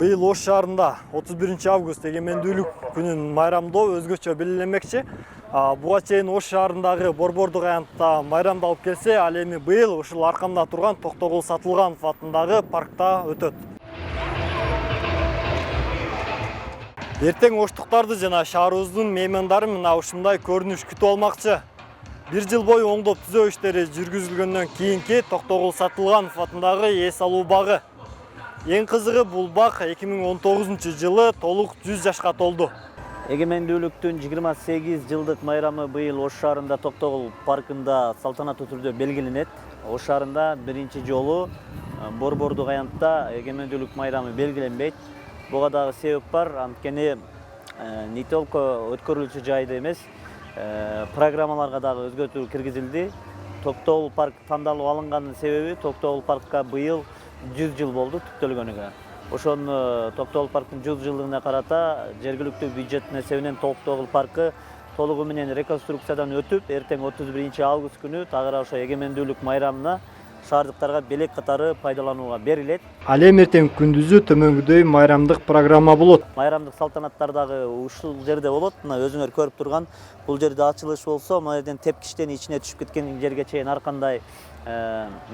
Быйыл Ош шаарында 31 август эгемендүүлүк күнүн майрамдоо өзгөчө белгиленмекчи. Буга чейин Ош шаарындагы борбордук аянтта майрамдалып келсе, ал эми быйыл ушул аркамда турган Токтогул Сатылганов атындагы паркта өтөт. Эртең оштуктарды жана шаарыбыздын меймандары мына ушундай көрүнүш күтүп алмакчы. Бир жыл бою оңдоп түзөө иштери жүргүзүлгөндөн кийинки Токтогул Сатылганов атындагы эс алуу багы. Эң кызыгы бул бак 2019 жылы толук 100 жашка толду. Эгемендүүлүктүн 28 жылдык майрамы быйыл Ош шаарында Токтогул паркында салтанаттуу түрдө белгиленет. Ош шаарында биринчи жолу борбордук аянтта эгемендүүлүк майрамы белгиленбейт. Буга дагы себеп бар, анткени не только өткөрүлүүчү жайда эмес, программаларга дагы өзгөртүү киргизилди. Токтогул парк тандалып алынганын себеби Токтогул паркка быйыл 100 жыл болду түптөлгөнүгө. Ошону Токтогул парктын 100 жылдыгына карата жергиликтүү бюджеттин эсебинен Токтогул паркы толугу менен реконструкциядан өтүп, эртең 31 август күнү тагыра ошо эгемендүүлүк майрамына шаардыктарга белек катары пайдаланууга берилет. Ал эми эртең күндүзү төмөнгүдөй майрамдык программа болот. Майрамдык салтанаттар дагы ушул жерде болот. Мына өзүңөр көрүп турган бул жерде ачылыш болсо, мына жерден тепкичтен ичине түшүп кеткен жерге чейин ар кандай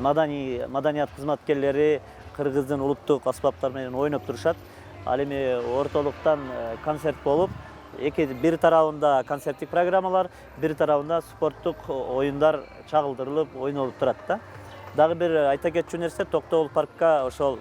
маданият кызматкерлери кыргыздын улуттук аспаптары менен ойноп турушат. Ал эми ортолуктан концерт болуп, бир тарабында концерттик программалар, бир тарабында спорттук оюндар чагылдырылып, ойнолуп турат да. Дагы бир айта кетчү нерсе, Токтогул паркка ошол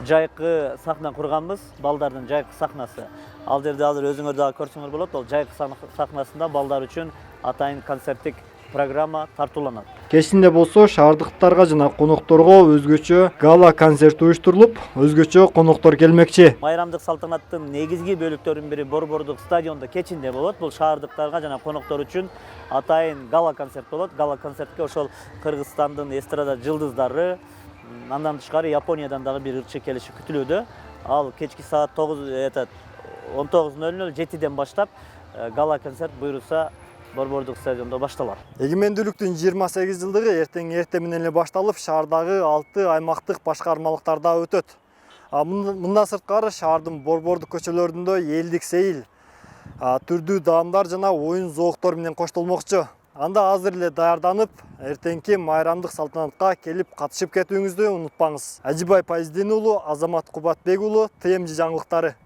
жайкы сахна курганбыз, балдардын жайкы сахнасы. Ал жерде азыр өзүңөр дагы көрсөңөр болот, ол жайкы сахнасында балдар үчүн атайын концерттик программа тартууланат. Кечинде болсо шаардыктарга жана конокторго өзгөчө гала концерт уюштурулуп, өзгөчө коноктор келмекчи. Майрамдык салтанаттын негизги бөлүктөрүнүн бири борбордук стадиондо кечинде болот. Бул шаардыктарга жана коноктор үчүн атайын гала концерт болот. Гала концертке ошол Кыргызстандын эстрада жылдыздары, андан тышкары Япониядан дагы бир ырчы келиши күтүлүүдө. Ал кечки саат 19:00 7ден баштап гала концерт буйруса борбордук стадиондо башталат. Эгемендүүлүктүн 28 жылдыгы эртең эрте менен эле башталып, шаардагы 6 аймактык башкармалыктарда өтөт. Мындан сырткары шаардын борбордук көчөлөрүндө элдик сейил, түрдүү даамдар жана оюн зооктор менен коштолмокчу. Анда азыр эле даярданып, эртеңки майрамдык салтанатка келип катышып кетүүңүздү унутпаңыз. Ажибай Пайыздин уулу, Азамат Кубатбек уулу, ТМЖ жаңылыктары.